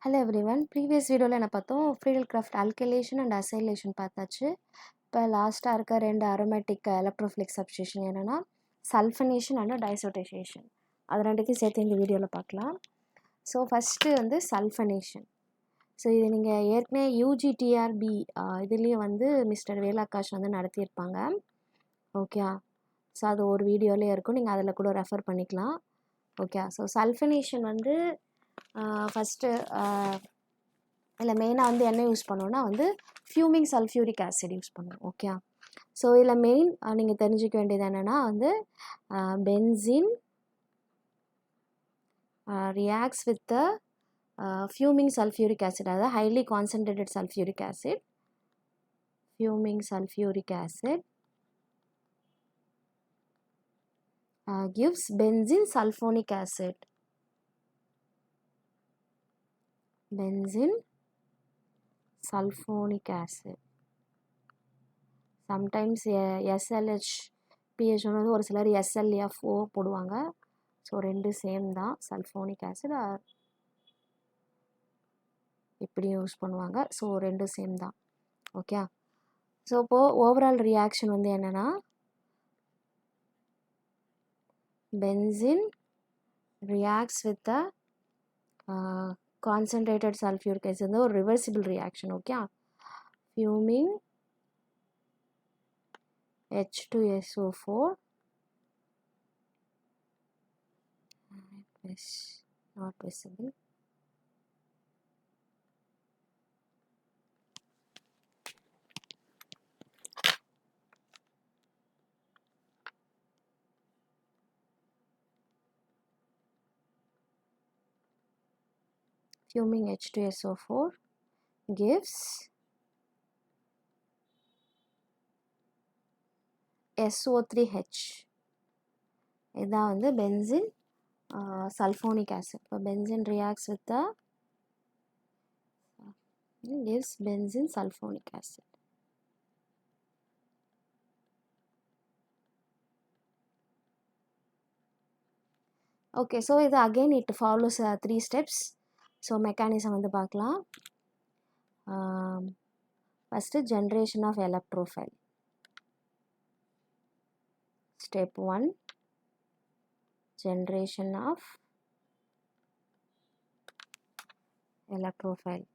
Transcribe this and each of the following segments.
Hello everyone. Previous வீடியோவில் என்ன பார்த்தோம்? ஃப்ரீடல் கிராஃப்ட் அல்கைலேஷன் அண்ட் அசைலேஷன் பார்த்தாச்சு. இப்போ லாஸ்ட்டாக இருக்க 2 அரோமேட்டிக் எலக்ட்ரோஃபிலிக் சப்ஸ்டியூஷன் என்னென்னா சல்ஃபனேஷன் அண்ட் டைசோடைசேஷன். அது ரெண்டுத்தையும் சேர்த்து இந்த வீடியோவில் பார்க்கலாம். ஸோ ஃபஸ்ட்டு வந்து சல்ஃபனேஷன். ஸோ இது நீங்கள் ஏற்கனவே யூஜிடிஆர்பி இதுலேயும் வந்து மிஸ்டர் வேலாகாஷ் வந்து நடத்தியிருப்பாங்க. ஓகே, ஸோ அது ஒரு வீடியோலேயே இருக்கும், நீங்கள் அதில் கூட ரெஃபர் பண்ணிக்கலாம். ஓகே, ஸோ சல்ஃபனேஷன் வந்து ஃபஸ்ட்டு இதில் மெயினாக வந்து என்ன யூஸ் பண்ணுவோன்னா வந்து ஃபியூமிங் சல்ஃபியூரிக் ஆசிட் யூஸ் பண்ணுவோம். ஓகே, ஸோ இதில் மெயின் நீங்கள் தெரிஞ்சுக்க வேண்டியது என்னென்னா வந்து benzene reacts with the fuming sulphuric acid, அதாவது highly concentrated sulphuric acid. Fuming sulphuric acid gives benzene sulfonic acid. Benzene sulfonic acid. Sometimes SLH pH வந்து ஒரு சிலர் SLFO போடுவாங்க. ஸோ ரெண்டு சேம் தான். சல்ஃபோனிக் ஆசிட் இப்படியும் யூஸ் பண்ணுவாங்க. ஸோ ரெண்டு சேம் தான். ஓகே, ஸோ இப்போது ஓவரால் ரியாக்ஷன் வந்து என்னென்னா benzene reacts with the concentrated sulfuric acid. வந்து ஒரு reversible reaction. Okay, fuming H2SO4 is not visible. Fuming H2SO4 gives SO3H. இதான் வந்து பென்சின் sulfonic acid. இப்போ benzene reacts with the gives benzene sulfonic acid. Okay, so இது again it follows 3 steps. So mechanism வந்து பார்க்கலாம். First generation of electrophile. Step 1, generation of electrophile.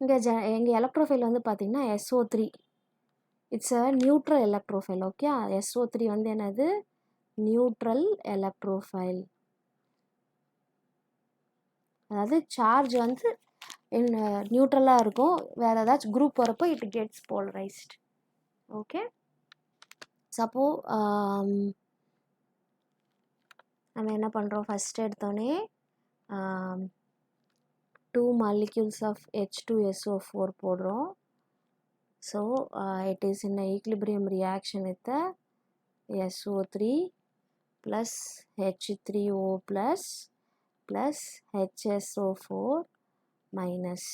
இங்கே எங்கள் electrophile வந்து பார்த்திங்கன்னா SO3. It's a neutral electrophile. Okay, SO3 வந்து என்னது? Neutral electrophile. அதாவது சார்ஜ் வந்து நியூட்ரலாக இருக்கும். வேறு ஏதாச்சும் குரூப் வரப்போ இட் கெட்ஸ் போலரைஸ்ட். ஓகே, சப்போ நம்ம என்ன பண்ணுறோம்? ஃபஸ்ட்டு எடுத்தோடனே 2 molecules of H2SO4 போடுறோம். So it is in a equilibrium reaction with the SO3 plus H3O plus HSO4 minus.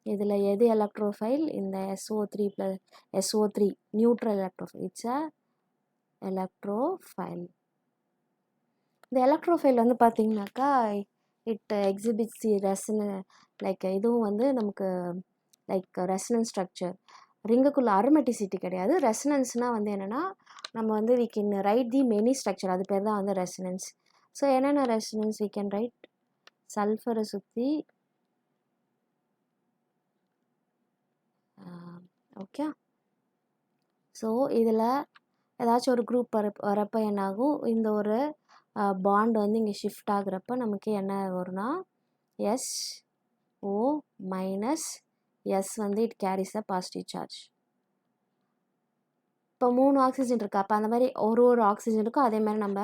இதில் எது எலக்ட்ரோஃபைல்? இந்த SO3 plus SO3 neutral electrophile. It's a electrophile. இந்த electrophile வந்து பார்த்திங்கனாக்கா இட் எக்ஸிபிட்ஸ் தி லைக் இதுவும் வந்து நமக்கு லைக் ரெசனன்ஸ் ஸ்ட்ரக்சர். ரிங்குக்குள்ள அரோமேட்டிசிட்டி கிடையாது. ரெசனன்ஸ்னால் வந்து என்னென்னா நம்ம வந்து we can write the many structure, அது பேர் தான் வந்து ரெசனன்ஸ். ஸோ என்னென்ன ரெசனன்ஸ் வி கேன் ரைட்? சல்ஃபரை சுற்றி ஓகே. ஸோ இதில் ஏதாச்சும் ஒரு குரூப் வரப்போ என்னாகும்? இந்த ஒரு பாண்ட் வந்து இங்கே ஷிஃப்ட் ஆகுறப்ப நமக்கு என்ன வரும்னா SO மைனஸ் எஸ் வந்து it carries a positive charge. இப்போ 3 ஆக்சிஜன் இருக்குது. அப்போ அந்த மாதிரி ஒரு ஆக்சிஜன் இருக்கும். அதே மாதிரி நம்ம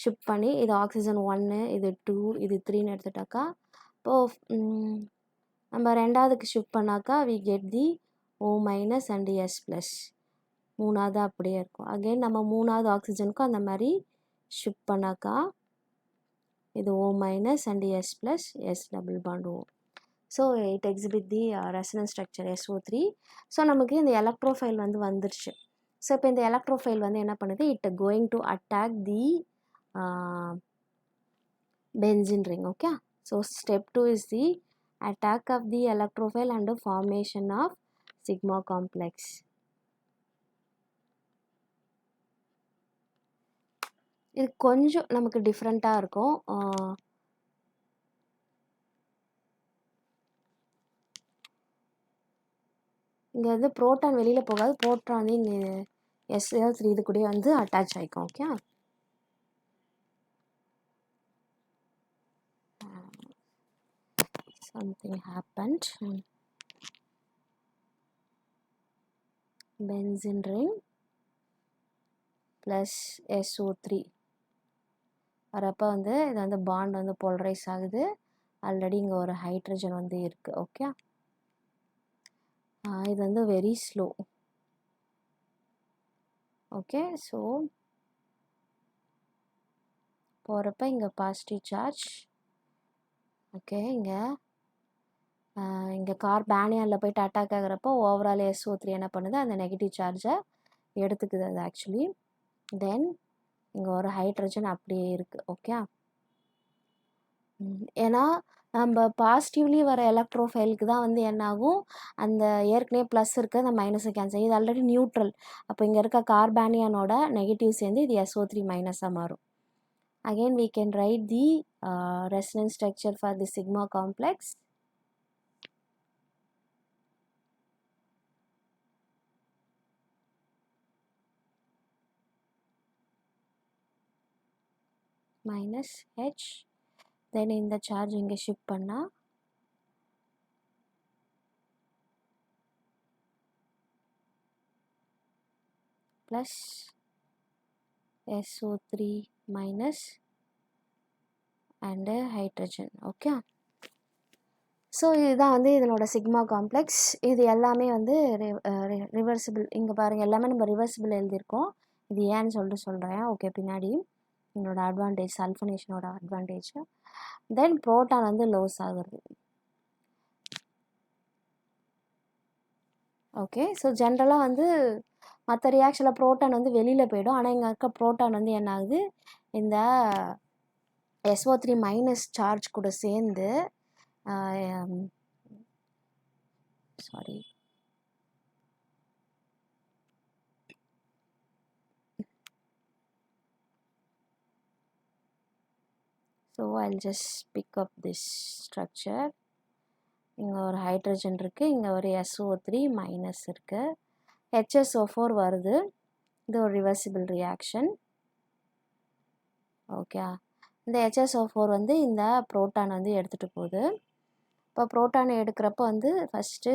ஷிஃப்ட் பண்ணி இது ஆக்சிஜன் 1, இது 2, இது 3ன்னு எடுத்துட்டாக்கா இப்போது நம்ம ரெண்டாவதுக்கு ஷிஃப்ட் பண்ணாக்கா we get the O minus and S plus. மூணாவது அப்படியே இருக்கும். அகெயின் நம்ம 3வது ஆக்சிஜனுக்கும் அந்த மாதிரி ஷிஃப்ட் பண்ணாக்கா இது O minus and S plus S double bond O. So it exhibit the resonance structure SO3. So நமக்கு இந்த எலக்ட்ரோஃபைல் வந்து வந்துருச்சு. ஸோ இப்போ இந்த எலக்ட்ரோஃபைல் வந்து என்ன பண்ணுது, it going to attack the benzene ring. Okay, so step 2 is the attack of the electrophile and the formation of sigma complex. இது கொஞ்சம் நமக்கு டிஃப்ரெண்ட்டாக இருக்கும். இங்கே வந்து புரோட்டான் வெளியில் போகாது, புரோட்டான் வந்து இங்கே SO3 இது கூட வந்து அட்டாச் ஆகிக்கும். Okay, something happened. Benzene ring plus SO3 வரப்போ வந்து இது வந்து பாண்ட் வந்து போலரைஸ் ஆகுது. ஆல்ரெடி இங்கே ஒரு ஹைட்ரஜன் வந்து இருக்குது. ஓகே, இது வந்து வெரி ஸ்லோ. ஓகே, ஸோ போகிறப்ப இங்கே பாசிட்டிவ் சார்ஜ். ஓகே, இங்கே கார்பானியானில் போய்ட்டு அட்டாக் ஆகிறப்போ ஓவரால் SO3 என்ன பண்ணுது, அந்த நெகட்டிவ் சார்ஜை எடுத்துக்குது அது ஆக்சுவலி. தென் இங்கே ஒரு ஹைட்ரஜன் அப்படியே இருக்குது. ஓகே, ஏன்னா நம்ம பாசிட்டிவ்லி வர எலக்ட்ரோஃபைலுக்கு தான் வந்து என்ன ஆகும், அந்த ஏற்கனவே ப்ளஸ் இருக்குது அந்த மைனஸை கேன்சல். இது ஆல்ரெடி நியூட்ரல். அப்போ இங்கே இருக்க கார்பானியானோட நெகட்டிவ் சேர்ந்து இது SO3 மைனஸாக மாறும். Again we can write the resonance structure for the sigma complex. Minus H, then in the charge இங்கே ஷிஃப்ட் பண்ணால் plus SO3 minus and hydrogen. Okay, so இதுதான் வந்து இதனோட சிக்மா காம்ப்ளெக்ஸ். இது எல்லாமே வந்து ரிவர்சிபிள். இங்கே பாருங்கள், எல்லாமே நம்ம ரிவர்சிபிள் எழுதியிருக்கோம். இது ஏன்னு சொல்லிட்டு சொல்கிறேன். ஓகே, பின்னாடி என்னோட அட்வான்டேஜ், சல்ஃபனேஷனோட அட்வான்டேஜ். தென் புரோட்டான் வந்து லோஸ் ஆகுறது. ஓகே, ஸோ ஜென்ரலாக வந்து மற்ற ரியாக்ஷனில் புரோட்டான் வந்து வெளியில் போயிடும். ஆனால் இங்கே இருக்க புரோட்டான் வந்து என்ன ஆகுது, இந்த SO3 மைனஸ் சார்ஜ் கூட சேர்ந்து sorry so I'll just pick up this structure. இங்கே ஒரு ஹைட்ரஜன் இருக்குது, இங்கே ஒரு SO3 மைனஸ் இருக்குது, HSO4 வருது. இது ஒரு ரிவர்சிபிள் ரியாக்ஷன். ஓகே, இந்த HSO4 வந்து இந்த புரோட்டான் வந்து எடுத்துகிட்டு போகுது. இப்போ புரோட்டானை எடுக்கிறப்போ வந்து ஃபஸ்ட்டு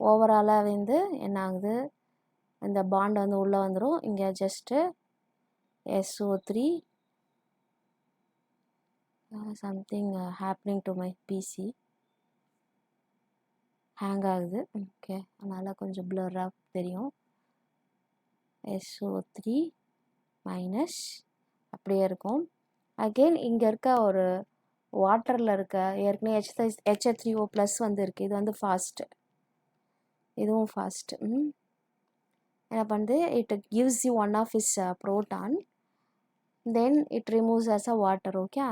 ஓவராலாக வந்து என்ன ஆகுது, இந்த பாண்ட் வந்து உள்ளே வந்துடும். இங்கே just SO3 something happening to my PC, hang ஆகுது. ஓகே, அதனால் கொஞ்சம் பிளராக தெரியும். SO3 மைனஸ் அப்படியே இருக்கும். அகெயின் இங்கே இருக்க ஒரு வாட்டரில் இருக்க ஏற்கனவே HH3O ப்ளஸ் வந்து இருக்குது. இது வந்து ஃபாஸ்ட்டு, இதுவும் ஃபாஸ்ட்டு. என்ன பண்ணுது, it gives you one of is proton, then it removes as a water. Okay,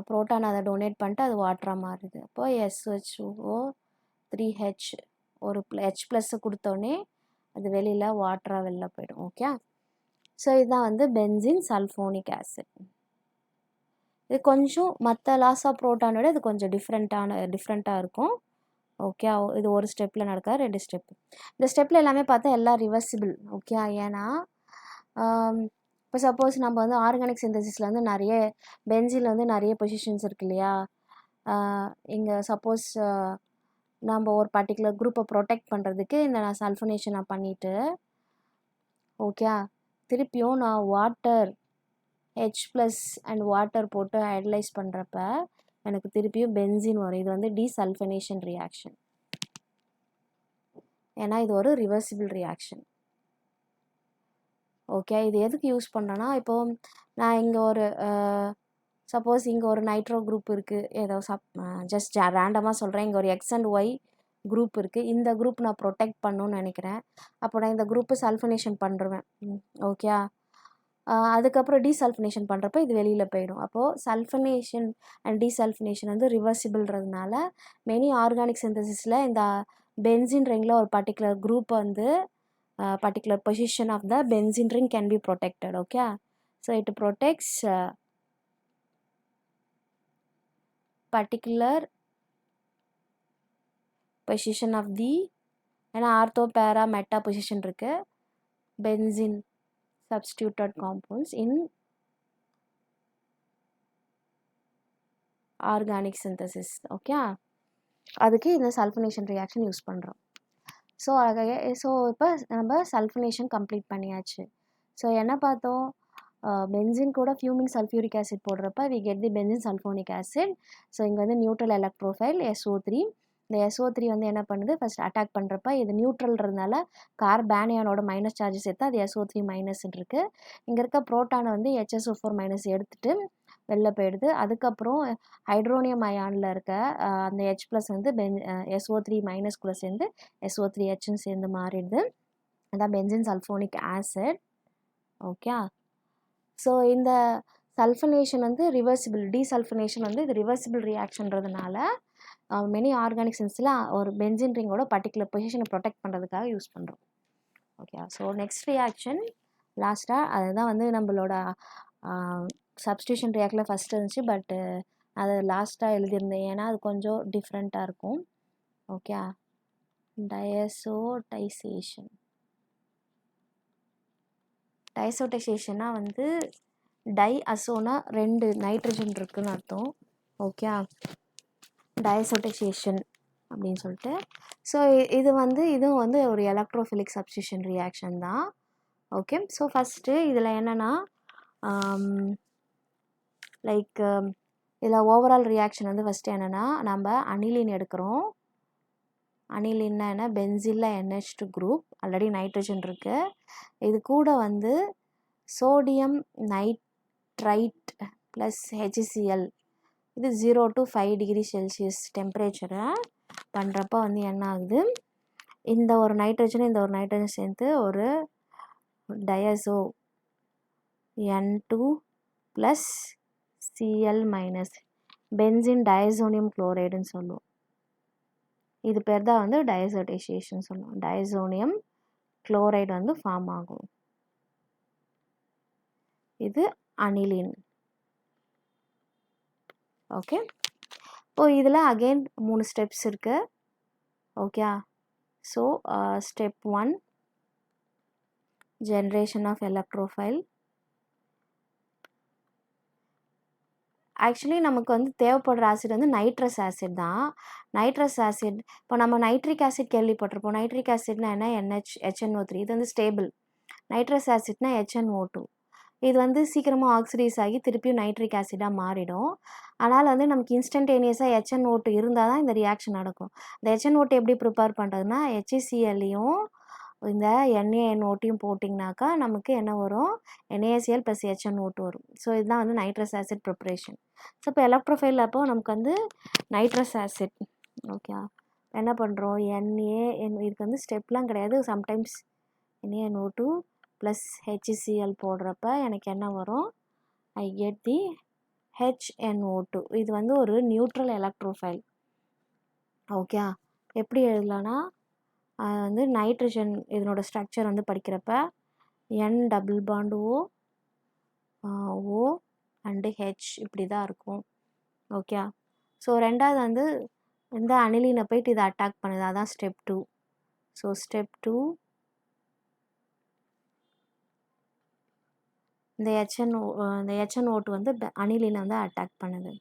proton அதை டொனேட் பண்ணிட்டு அது வாட்டராக மாறுது. அப்போது SHO3H ஒரு H ப்ளஸ்ஸை கொடுத்தோடனே அது வெளியில் வாட்டராக வெளில போயிடும். ஓகே, ஸோ இதுதான் வந்து பென்சின் சல்ஃபோனிக் ஆசிட். இது கொஞ்சம் மற்ற லாஸ் ஆஃப் புரோட்டானோட இது கொஞ்சம் டிஃப்ரெண்ட்டாக இருக்கும். ஓகே, இது ஒரு ஸ்டெப்பில் நடக்காது, 2 ஸ்டெப்பு. இந்த ஸ்டெப்பில் எல்லாமே பார்த்தா எல்லாம் ரிவர்சிபிள். ஓகே, ஏன்னா இப்போ சப்போஸ் நம்ம வந்து ஆர்கானிக் சிந்தசிஸில் வந்து நிறைய பென்சில் வந்து நிறைய பொசிஷன்ஸ் இருக்கு இல்லையா. இங்கே சப்போஸ் நம்ம ஒரு பர்டிகுலர் குரூப்பை ப்ரொடெக்ட் பண்ணுறதுக்கு இந்த நான் சல்ஃபனேஷன் நான் பண்ணிவிட்டு ஓகே திருப்பியும் நான் water H plus and water போட்டு ஹைட்ரலைஸ் பண்ணுறப்ப எனக்கு திருப்பியும் பென்சின் வரும். இது வந்து டீசல்ஃபனேஷன் ரியாக்ஷன், ஏன்னா இது ஒரு ரிவர்சிபிள் ரியாக்ஷன். ஓகே, இது எதுக்கு யூஸ் பண்ணுறேன்னா, இப்போது நான் இங்கே ஒரு சப்போஸ் இங்கே ஒரு நைட்ரோ குரூப் இருக்குது, ஏதோ ஜஸ்ட் ரேண்டமாக சொல்கிறேன். இங்கே ஒரு X அண்ட் Y குரூப் இருக்குது. இந்த குரூப் நான் ப்ரொடெக்ட் பண்ணணும்னு நினைக்கிறேன். அப்போ நான் இந்த குரூப்பை சல்ஃபனேஷன் பண்ணுறேன். ஓகே. அதுக்கப்புறம் டீசல்ஃபனேஷன் பண்ணுறப்ப இது வெளியில் போயிடும். அப்போது சல்ஃபனேஷன் அண்ட் டீசல்ஃபனேஷன் வந்து ரிவர்சிபிள்ன்றதுனால மெனி ஆர்கானிக் சிந்தசிஸில் இந்த பென்சின் ரிங்கில் ஒரு பர்டிகுலர் குரூப் வந்து particular position of the benzene ring can be protected. Okay, so it protects particular position of the ortho para meta position இருக்கு benzene substituted compounds in organic synthesis. Okay, அதுக்கு இந்த sulphonation reaction use பண்ணுறோம். So இப்போ நம்ம sulphonation complete பண்ணியாச்சு. So என்ன பார்த்தோம், benzene கூட ஃபியூமிங் சல்ஃபியூரிக் ஆசிட் போடுறப்ப we get the benzene sulphonic acid. So இங்கே வந்து நியூட்ரல் எலக்ட்ரோஃபைல் SO3. இந்த SO3 வந்து என்ன பண்ணுது, ஃபஸ்ட் அட்டாக் பண்ணுறப்ப இது நியூட்ரல்ன்றதுனால கார்பேனியானோட மைனஸ் சார்ஜஸ் எடுத்து அது SO3 மைனஸ் இருக்குது. இங்கே இருக்க ப்ரோட்டானை வந்து HSO4 மைனஸ் எடுத்துகிட்டு வெளில போயிடுது. அதுக்கப்புறம் ஹைட்ரோனியம் அயானில் இருக்க அந்த H ப்ளஸ் வந்து SO3 மைனஸ்குள்ளே சேர்ந்து SO3Hன்னு சேர்ந்து மாறிடுது. அதான் benzene sulphonic acid. Okay. So இந்த சல்ஃபனேஷன் வந்து ரிவர்சிபிள், டீசல்ஃபனேஷன் வந்து இது ரிவர்சிபிள் ரியாக்ஷன்றதுனால மெனி ஆர்கானிக் சென்ஸில் ஒரு பென்சின் ரிங்கோட பர்டிகுலர் பொசிஷனை ப்ரொடெக்ட் பண்ணுறதுக்காக யூஸ் பண்ணுறோம். ஓகே. ஸோ நெக்ஸ்ட் ரியாக்ஷன் லாஸ்ட்டாக அதுதான் வந்து நம்மளோட சப்ஸ்டியூஷன் ரியாக்டில் ஃபஸ்ட் இருந்துச்சு. பட்டு அதை லாஸ்ட்டாக எழுதியிருந்தேன், ஏன்னா அது கொஞ்சம் டிஃப்ரெண்ட்டாக இருக்கும். ஓகே. டயசோடைசேஷன். டயசோடைசேஷன்னா வந்து டை அசோனா 2 நைட்ரஜன் இருக்குதுன்னு அர்த்தம். ஓகே. டயசோடைசேஷன் அப்படின்னு சொல்லிட்டு. ஸோ இதுவும் வந்து ஒரு எலக்ட்ரோஃபிலிக் சப்ஸ்டியூஷன் ரியாக்ஷன் தான். ஓகே. ஸோ ஃபஸ்ட்டு இதில் என்னென்னா லைக் இதில் ஓவரால் ரியாக்ஷன் வந்து ஃபஸ்ட்டு என்னென்னா, நம்ம அனிலின் எடுக்கிறோம். அனிலின்னா என்ன, பென்சிலில் NH2 குரூப், ஆல்ரெடி நைட்ரஜன் இருக்குது. இது கூட வந்து சோடியம் நைட்ரைட் ப்ளஸ் HCl, இது 0 to 5 டிகிரி செல்சியஸ் டெம்பரேச்சரை பண்ணுறப்ப வந்து என்ன ஆகுது, இந்த ஒரு நைட்ரஜன் சேர்ந்து ஒரு diazo N2 plus Cl minus benzene diazonium குளோரைடுன்னு சொல்லுவோம். இது பேர் தான் வந்து டயசோடைசேஷன் சொல்லுவோம். டயசோனியம் குளோரைடு வந்து ஃபார்ம் ஆகும். இது அனிலின். ஓகே. இப்போ இதில் அகெயின் 3 ஸ்டெப்ஸ் இருக்குது. Okay. So step 1 generation of electrophile. Actually நமக்கு வந்து தேவைப்படுற ஆசிட் வந்து நைட்ரஸ் ஆசிட் தான். நைட்ரஸ் ஆசிட் இப்போ நம்ம நைட்ரிக் ஆசிட் கேள்விப்பட்டிருப்போம். நைட்ரிக் ஆசிட்னா என்ன, HNO3. இது வந்து ஸ்டேபிள். Nitrous ஆசிட்னா HNO2. இது வந்து சீக்கிரமாக ஆக்சிடைஸ் ஆகி திருப்பியும் நைட்ரிக் ஆசிடாக மாறிடும். அதனால் வந்து நமக்கு இன்ஸ்டன்டேனியஸாக HNO2 இருந்தால் தான் இந்த ரியாக்ஷன் நடக்கும். இந்த HNO2 எப்படி ப்ரிப்பேர் பண்ணுறதுனா, HClயும் இந்த NaNO2 போட்டிங்கனாக்கா நமக்கு என்ன வரும், NaCl + HNO2 வரும். ஸோ இதுதான் வந்து நைட்ரஸ் ஆசிட் ப்ரிப்பரேஷன். ஸோ இப்போ எலக்ட்ரோஃபைல் அப்போ நமக்கு வந்து நைட்ரஸ் ஆசிட். ஓகே. என்ன பண்ணுறோம், இதுக்கு வந்து ஸ்டெப்லாம் கிடையாது. சம்டைம்ஸ் NaNO2 ப்ளஸ் HCl போடுறப்ப எனக்கு என்ன வரும், ஐ கெட் தி HNO2. இது வந்து ஒரு நியூட்ரல் எலக்ட்ரோஃபைல். ஓகே. எப்படி எழுதலான்னா, வந்து நைட்ரஜன் இதனோட ஸ்ட்ரக்சர் வந்து படிக்கிறப்ப N double bond O and H இப்படி தான் இருக்கும். ஓகே. ஸோ ரெண்டாவது வந்து இந்த அனிலினை போயிட்டு இதை அட்டாக் பண்ணுது, அதான் ஸ்டெப் 2. ஸோ ஸ்டெப் 2 இந்த HNO2 வந்து அனிலினை வந்து அட்டாக் பண்ணுது.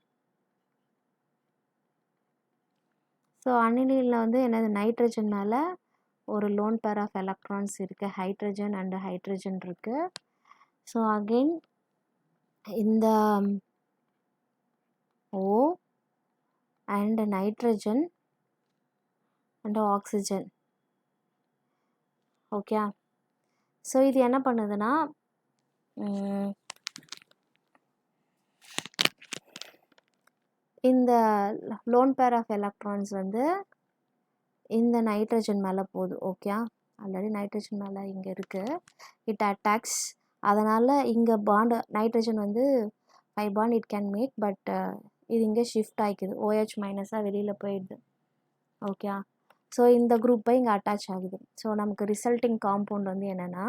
ஸோ அனிலினில் வந்து என்னது, நைட்ரஜன் மேலே ஒரு லோன் பேர் ஆஃப் எலக்ட்ரான்ஸ் இருக்குது, ஹைட்ரஜன் அண்டு ஹைட்ரஜன் இருக்குது. ஸோ அகெயின் இந்த O and nitrogen and oxygen. Okay. So இது என்ன பண்ணுதுன்னா, இந்த லோன் பேர் ஆஃப் எலக்ட்ரான்ஸ் வந்து இந்த நைட்ரஜன் மேலே போகுது. ஓகே, ஆல்ரெடி நைட்ரஜன் மேலே இங்கே இருக்குது. It attacks. அதனால் இங்கே பாண்டு நைட்ரஜன் வந்து 5 bond it can make. But இது இங்கே ஷிஃப்ட் ஆகிக்குது. OH மைனஸாக வெளியில் போயிடுது. ஓகே, ஸோ இந்த குரூப்பை இங்கே அட்டாச் ஆகுது. ஸோ நமக்கு ரிசல்ட்டிங் காம்பவுண்ட் வந்து என்னென்னா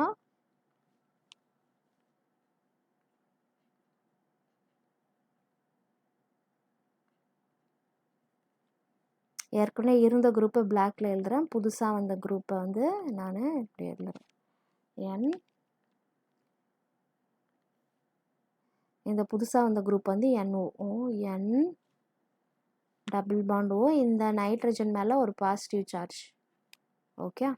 ஏற்கனவே இருந்த குரூப்பை பிளாக்ல எழுதுகிறேன். புதுசாக வந்த குரூப்பை வந்து நான் இப்படி எழுதுகிறேன். என் இந்த புதுசாக வந்த குரூப் வந்து NO என் டபுள் பாண்ட் O. இந்த நைட்ரஜன் மேலே ஒரு பாசிட்டிவ் சார்ஜ். ஓகே,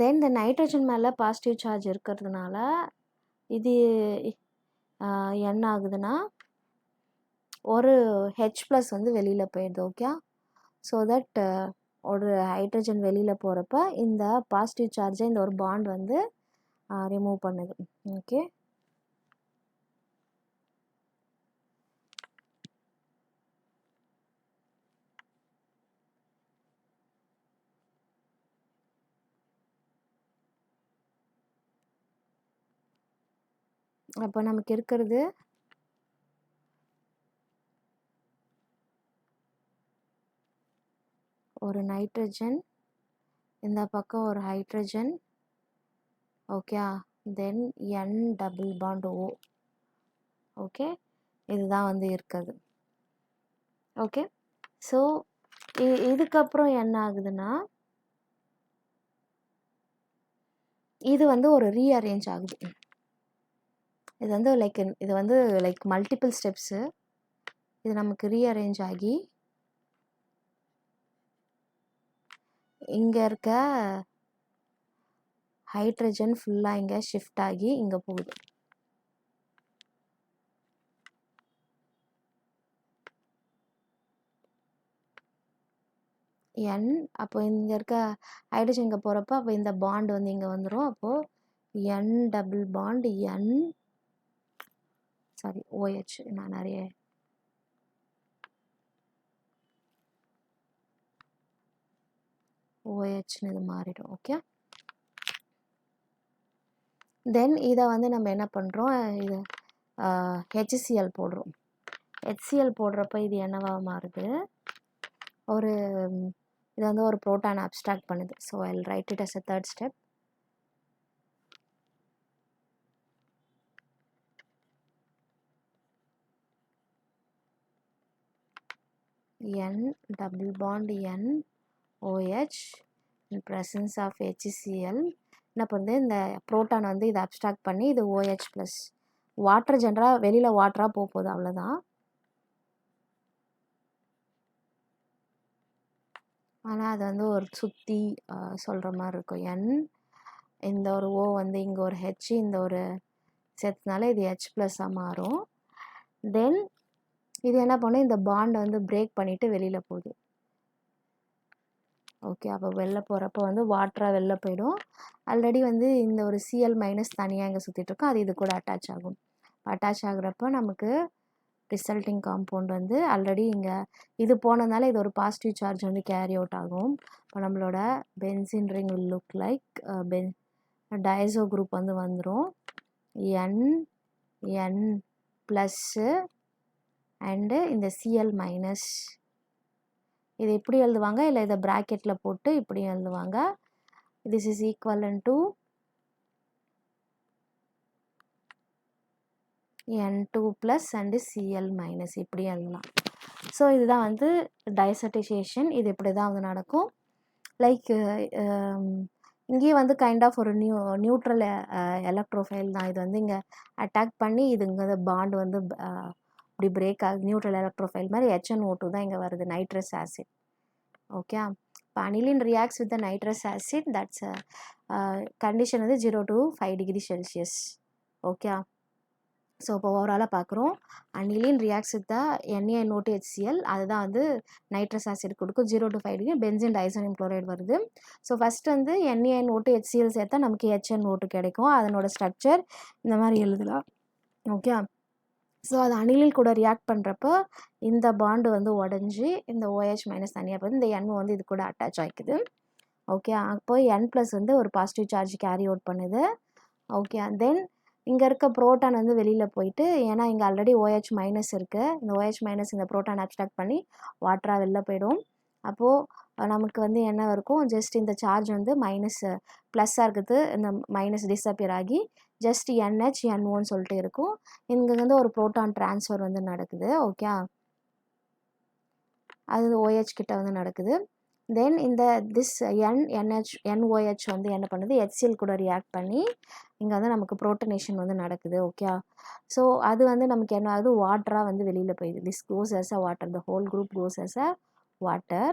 தென் இந்த நைட்ரஜன் மேலே பாசிட்டிவ் சார்ஜ் இருக்கிறதுனால இது என்ன ஆகுதுன்னா ஒரு H+ வந்து வெளியில் போயிடுது. ஓகே, ஸோ தட் ஒரு ஹைட்ரஜன் வெளியில் போகிறப்ப இந்த பாசிட்டிவ் சார்ஜை இந்த ஒரு பாண்ட் வந்து ரிமூவ் பண்ணுது. ஓகே, அப்போ நமக்கு இருக்கிறது ஒரு நைட்ரஜன், இந்த பக்கம் ஒரு ஹைட்ரஜன். ஓகே, தென் N double bond O. Okay, இதுதான் வந்து இருக்குது. ஓகே, ஸோ இதுக்கப்புறம் என்ன ஆகுதுன்னா இது வந்து ஒரு ரீஅரேஞ்ச் ஆகுது. இது வந்து லைக் மல்டிபிள் ஸ்டெப்ஸு. இது நமக்கு ரீஅரேஞ்ச் ஆகி இங்கே இருக்க ஹைட்ரஜன் ஃபுல்லாக இங்கே ஷிஃப்ட் ஆகி இங்கே போகுது. N அப்போ இங்கே இருக்க ஹைட்ரஜன் இங்கே போகிறப்போ அப்போ இந்த பாண்ட் வந்து இங்கே வந்துடும். அப்போது N டபுள் பாண்ட் OH. நான் நிறைய OHன்னு இது மாறிடும். ஓகே, தென் இதை வந்து நம்ம என்ன பண்ணுறோம், இது HCl போடுறோம். HCl போடுறப்ப இது என்னவா மாறுது, ஒரு இது வந்து ஒரு புரோட்டான் அப்ஸ்ட்ராக்ட் பண்ணுது. So I will write it as a third step. N double bond N OH in presence of HCl என்ன பண்ணுது, இந்த புரோட்டான் வந்து இதை அப்ஸ்ட்ராக்ட் பண்ணி இது OH+. வாட்டர் ஜென்ரலாக வெளியில் வாட்டராக போகுது, அவ்வளோதான். ஆனால் அது வந்து ஒரு சுற்றி சொல்கிற மாதிரி இருக்கும். N இந்த ஒரு O வந்து இங்கே ஒரு H இந்த ஒரு சேர்த்தனால இது H+ மாறும். தென் இது என்ன பண்ணும், இந்த பாண்டை வந்து பிரேக் பண்ணிவிட்டு வெளியில் போகுது. ஓகே, அப்போ வெளில போகிறப்போ வந்து வாட்டராக வெளில போயிடும். ஆல்ரெடி வந்து இந்த ஒரு Cl- தனியாக இங்கே சுற்றிட்டுருக்கோம், அது இது கூட அட்டாச் ஆகும். அட்டாச் ஆகுறப்போ நமக்கு ரிசல்ட்டிங் காம்பவுண்ட் வந்து ஆல்ரெடி இங்கே இது போனதுனால இது ஒரு பாசிட்டிவ் சார்ஜ் வந்து கேரி அவுட் ஆகும். இப்போ நம்மளோட benzene ring will look like டயசோ group வந்து வந்துடும். N+ அண்டு இந்த Cl-. இது இப்படி எழுதுவாங்க, இல்லை இதை ப்ராக்கெட்டில் போட்டு இப்படி எழுதுவாங்க. This is equivalent to N2+ and Cl- இப்படி எழுதலாம். ஸோ இதுதான் வந்து டைசர்டைசேஷன். இது இப்படி தான் வந்து நடக்கும். லைக் இங்கேயும் வந்து கைண்ட் ஆஃப் ஒரு நியூட்ரல் எலக்ட்ரோஃபைல் தான். இது வந்து இங்கே அட்டாக் பண்ணி இது இங்கே பாண்ட் வந்து இப்படி பிரேக் ஆகுது. நியூட்ரல் எலக்ட்ரோஃபைல் மாதிரி HNO2 தான் இங்கே வருது, நைட்ரஸ் ஆசிட். ஓகே, இப்போ aniline reacts with the nitrous acid. That's condition வந்து 0 to 5 degree Celsius. Okay, so இப்போ ஓவராலாக பார்க்குறோம். Aniline reacts with the NaNO2HCl, அதுதான் வந்து நைட்ரஸ் ஆசிட் கொடுக்கும். 0 to 5 degree benzene diazonium chloride வருது. ஸோ ஃபஸ்ட் வந்து NaNO2HCl சேர்த்தா நமக்கு HNO2 கிடைக்கும். அதனோட ஸ்ட்ரக்சர் இந்த மாதிரி எழுதலாம். ஓகே, ஸோ அது அனிலில் கூட ரியாக்ட் பண்ணுறப்போ இந்த பாண்டு வந்து உடஞ்சி இந்த OH மைனஸ் தனியாக போகுது, இந்த N வந்து இது கூட அட்டாச் ஆகிக்குது. ஓகே, அப்போ N ப்ளஸ் வந்து ஒரு பாசிட்டிவ் சார்ஜ் கேரி அவுட் பண்ணுது. ஓகே, தென் இங்கே இருக்க ப்ரோட்டான் வந்து வெளியில் போயிட்டு, ஏன்னா இங்கே ஆல்ரெடி OH மைனஸ் இருக்குது, இந்த OH மைனஸ் இந்த ப்ரோட்டான் அப்ஸ்ட்ராக்ட் பண்ணி வாட்டராக வெளில போயிடும். அப்போது நமக்கு வந்து என்ன இருக்கும், ஜஸ்ட் இந்த சார்ஜ் வந்து மைனஸ் ப்ளஸ்ஸாக இருக்குது, இந்த மைனஸ் டிஸப்பியர் ஆகி ஜஸ்ட் NH NOன்னு சொல்லிட்டு இருக்கும். இங்கே வந்து ஒரு ப்ரோட்டான் ட்ரான்ஸ்ஃபர் வந்து நடக்குது. ஓகே, அது OH கிட்ட வந்து நடக்குது. தென் இந்த திஸ் NOH வந்து என்ன பண்ணுது, HCl கூட ரியாக்ட் பண்ணி இங்கே வந்து நமக்கு ப்ரோட்டனேஷன் வந்து நடக்குது. ஓகே, ஸோ அது வந்து நமக்கு என்ன ஆகுது, வாட்டராக வந்து வெளியில் போயிடுது. This goes as a water, the whole group goes as a water.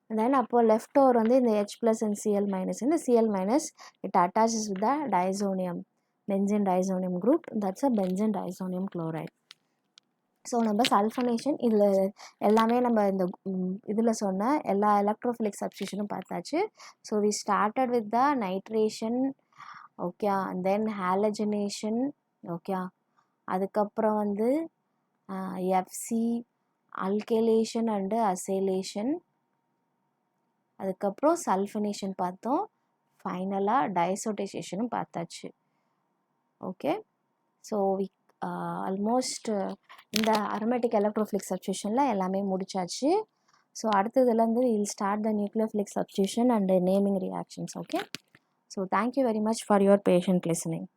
Then அப்போ லெஃப்ட் ஓவர் வந்து இந்த H plus and Cl minus, இந்த Cl minus it attaches with the diazonium, benzene diazonium group, that's a benzene diazonium chloride. So நம்ம sulphonation இதில் எல்லாமே நம்ம இந்த இதில் சொன்ன எல்லா எலக்ட்ரோஃபிலிக் சப்ஸ்டியூஷனும் பார்த்தாச்சு. So we started with the nitration. Okay, then halogenation. Okay, அதுக்கப்புறம் வந்து எஃப்சி, அல்கேலேஷன் அண்டு அசைலேஷன், அதுக்கப்புறம் சல்ஃபனேஷன் பார்த்தோம், ஃபைனலாக டைசோடைசேஷனும் பார்த்தாச்சு. ஓகே, ஸோ வி ஆல்மோஸ்ட் இந்த அரோமேட்டிக் எலக்ட்ரோஃபிலிக் சப்ஸ்டியூஷனில் எல்லாமே முடிச்சாச்சு. ஸோ அடுத்ததுலேருந்து will start the nucleophilic substitution and naming reactions. Okay, so thank you very much for your patient listening.